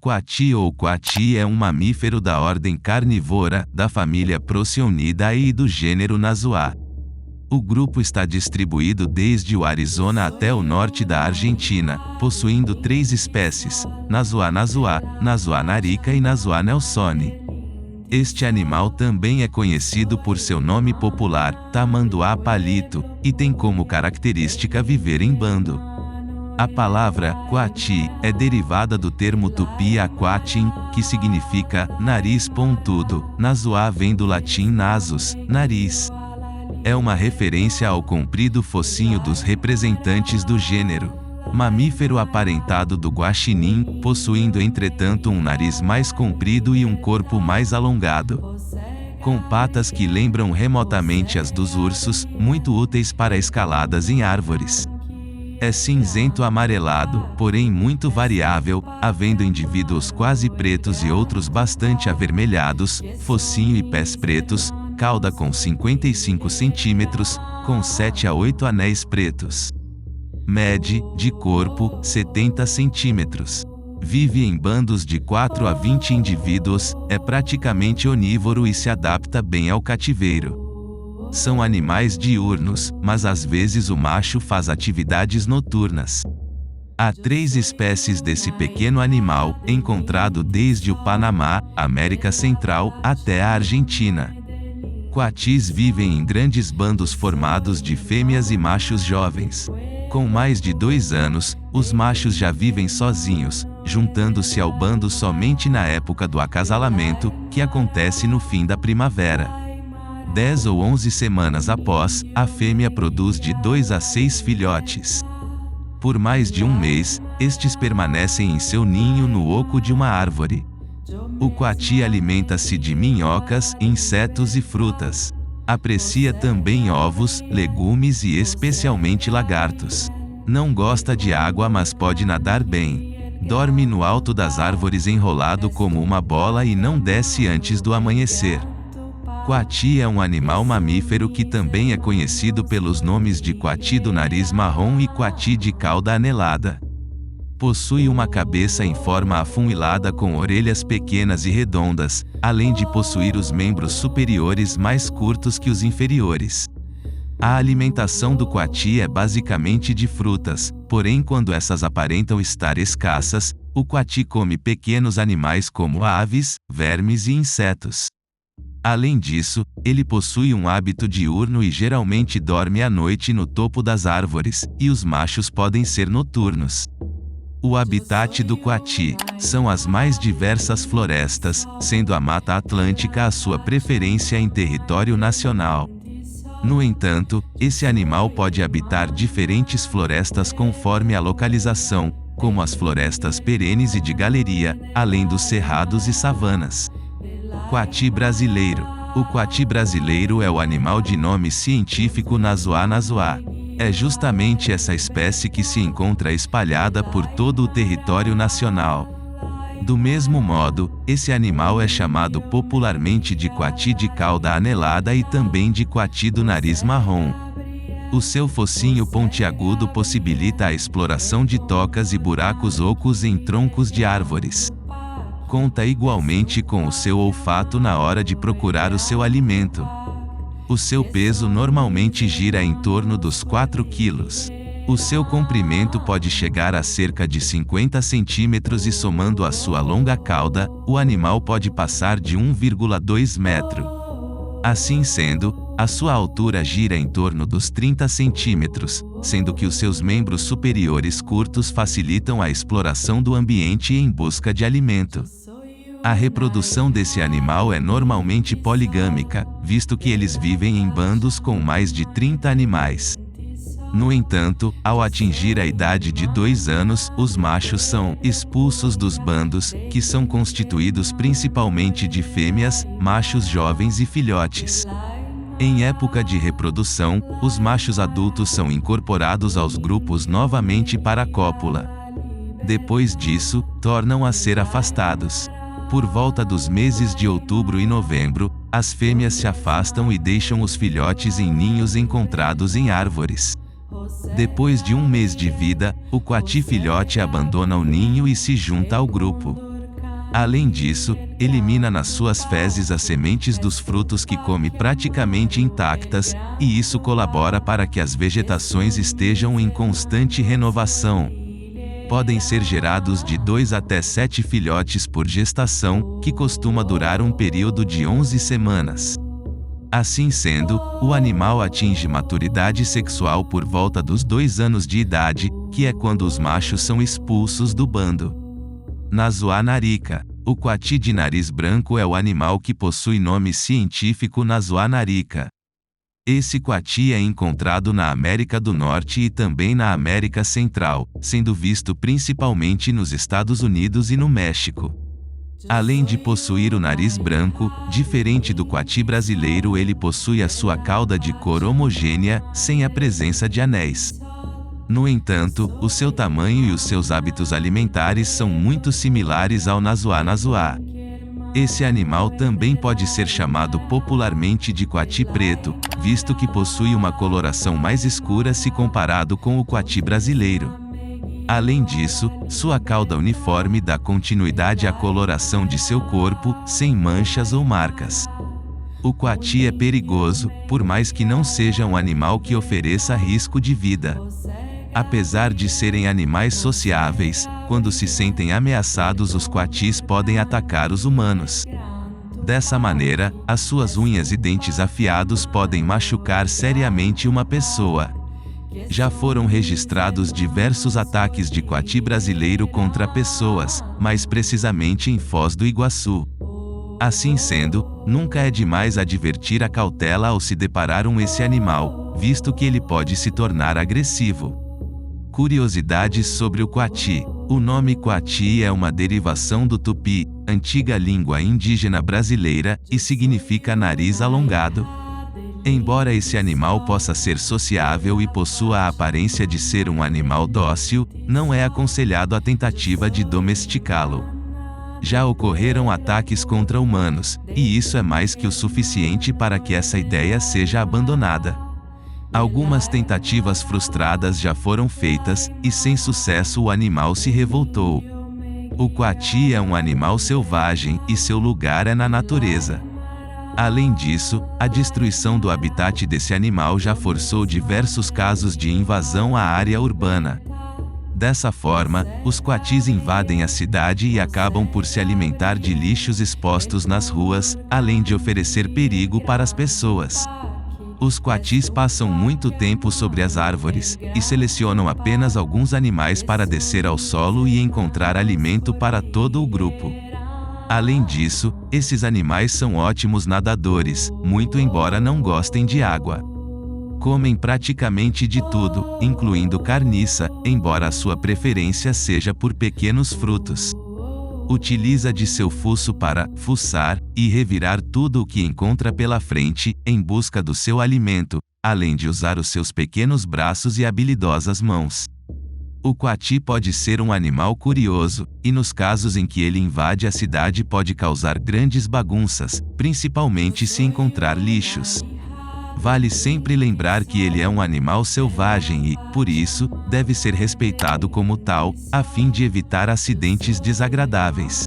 coati ou coati é um mamífero da ordem carnívora, da família Procyon e do gênero Nazoa. O grupo está distribuído desde o Arizona até o norte da Argentina, possuindo 3 espécies: Nazoa nazoa, Nazoa narica e Nazoa nelsoni. Este animal também é conhecido por seu nome popular, tamanduá palito, e tem como característica viver em bando. A palavra coati é derivada do termo tupi aquatin, que significa nariz pontudo. Nazoa vem do latim nasus, nariz. É uma referência ao comprido focinho dos representantes do gênero. Mamífero aparentado do guaxinim, possuindo entretanto um nariz mais comprido e um corpo mais alongado. Com patas que lembram remotamente as dos ursos, muito úteis para escaladas em árvores. É cinzento amarelado, porém muito variável, havendo indivíduos quase pretos e outros bastante avermelhados, focinho e pés pretos, cauda com 55 centímetros, com 7 a 8 anéis pretos. Mede, de corpo, 70 centímetros. Vive em bandos de 4 a 20 indivíduos, é praticamente onívoro e se adapta bem ao cativeiro. São animais diurnos, mas às vezes o macho faz atividades noturnas. Há 3 espécies desse pequeno animal, encontrado desde o Panamá, América Central, até a Argentina. Coatis vivem em grandes bandos formados de fêmeas e machos jovens. Com mais de 2 anos, os machos já vivem sozinhos, juntando-se ao bando somente na época do acasalamento, que acontece no fim da primavera. 10 ou 11 semanas após, a fêmea produz de 2 a 6 filhotes. Por mais de um mês, estes permanecem em seu ninho no oco de uma árvore. O coati alimenta-se de minhocas, insetos e frutas. Aprecia também ovos, legumes e especialmente lagartos. Não gosta de água, mas pode nadar bem. Dorme no alto das árvores enrolado como uma bola e não desce antes do amanhecer. Coati é um animal mamífero que também é conhecido pelos nomes de coati do nariz marrom e coati de cauda anelada. Possui uma cabeça em forma afunilada com orelhas pequenas e redondas, além de possuir os membros superiores mais curtos que os inferiores. A alimentação do coati é basicamente de frutas, porém quando essas aparentam estar escassas, o coati come pequenos animais como aves, vermes e insetos. Além disso, ele possui um hábito diurno e geralmente dorme à noite no topo das árvores, e os machos podem ser noturnos. O habitat do coati são as mais diversas florestas, sendo a Mata Atlântica a sua preferência em território nacional. No entanto, esse animal pode habitar diferentes florestas conforme a localização, como as florestas perenes e de galeria, além dos cerrados e savanas. Coati brasileiro. O coati brasileiro é o animal de nome científico Nazoa nazoa. É justamente essa espécie que se encontra espalhada por todo o território nacional. Do mesmo modo, esse animal é chamado popularmente de coati de cauda anelada e também de coati do nariz marrom. O seu focinho pontiagudo possibilita a exploração de tocas e buracos ocos em troncos de árvores. Conta igualmente com o seu olfato na hora de procurar o seu alimento. O seu peso normalmente gira em torno dos 4 quilos. O seu comprimento pode chegar a cerca de 50 centímetros e somando a sua longa cauda, o animal pode passar de 1,2 metro. Assim sendo, a sua altura gira em torno dos 30 centímetros, sendo que os seus membros superiores curtos facilitam a exploração do ambiente em busca de alimento. A reprodução desse animal é normalmente poligâmica, visto que eles vivem em bandos com mais de 30 animais. No entanto, ao atingir a idade de 2 anos, os machos são expulsos dos bandos, que são constituídos principalmente de fêmeas, machos jovens e filhotes. Em época de reprodução, os machos adultos são incorporados aos grupos novamente para a cópula. Depois disso, tornam a ser afastados. Por volta dos meses de outubro e novembro, as fêmeas se afastam e deixam os filhotes em ninhos encontrados em árvores. Depois de um mês de vida, o coati filhote abandona o ninho e se junta ao grupo. Além disso, elimina nas suas fezes as sementes dos frutos que come praticamente intactas, e isso colabora para que as vegetações estejam em constante renovação. Podem ser gerados de 2 até 7 filhotes por gestação, que costuma durar um período de 11 semanas. Assim sendo, o animal atinge maturidade sexual por volta dos 2 anos de idade, que é quando os machos são expulsos do bando. Nazuá narica. O coati de nariz branco é o animal que possui nome científico Nazuá narica. Esse coati é encontrado na América do Norte e também na América Central, sendo visto principalmente nos Estados Unidos e no México. Além de possuir o nariz branco, diferente do coati brasileiro, ele possui a sua cauda de cor homogênea, sem a presença de anéis. No entanto, o seu tamanho e os seus hábitos alimentares são muito similares ao nazuá nazuá. Esse animal também pode ser chamado popularmente de coati preto, visto que possui uma coloração mais escura se comparado com o coati brasileiro. Além disso, sua cauda uniforme dá continuidade à coloração de seu corpo, sem manchas ou marcas. O coati é perigoso, por mais que não seja um animal que ofereça risco de vida. Apesar de serem animais sociáveis, quando se sentem ameaçados, os coatis podem atacar os humanos. Dessa maneira, as suas unhas e dentes afiados podem machucar seriamente uma pessoa. Já foram registrados diversos ataques de coati brasileiro contra pessoas, mais precisamente em Foz do Iguaçu. Assim sendo, nunca é demais advertir a cautela ao se deparar com esse animal, visto que ele pode se tornar agressivo. Curiosidades sobre o coati. O nome coati é uma derivação do tupi, antiga língua indígena brasileira, e significa nariz alongado. Embora esse animal possa ser sociável e possua a aparência de ser um animal dócil, não é aconselhado a tentativa de domesticá-lo. Já ocorreram ataques contra humanos, e isso é mais que o suficiente para que essa ideia seja abandonada. Algumas tentativas frustradas já foram feitas, e sem sucesso o animal se revoltou. O coati é um animal selvagem, e seu lugar é na natureza. Além disso, a destruição do habitat desse animal já forçou diversos casos de invasão à área urbana. Dessa forma, os coatis invadem a cidade e acabam por se alimentar de lixos expostos nas ruas, além de oferecer perigo para as pessoas. Os coatis passam muito tempo sobre as árvores, e selecionam apenas alguns animais para descer ao solo e encontrar alimento para todo o grupo. Além disso, esses animais são ótimos nadadores, muito embora não gostem de água. Comem praticamente de tudo, incluindo carniça, embora a sua preferência seja por pequenos frutos. Utiliza de seu fuço para fuçar e revirar tudo o que encontra pela frente, em busca do seu alimento, além de usar os seus pequenos braços e habilidosas mãos. O coati pode ser um animal curioso, e nos casos em que ele invade a cidade pode causar grandes bagunças, principalmente se encontrar lixos. Vale sempre lembrar que ele é um animal selvagem e, por isso, deve ser respeitado como tal, a fim de evitar acidentes desagradáveis.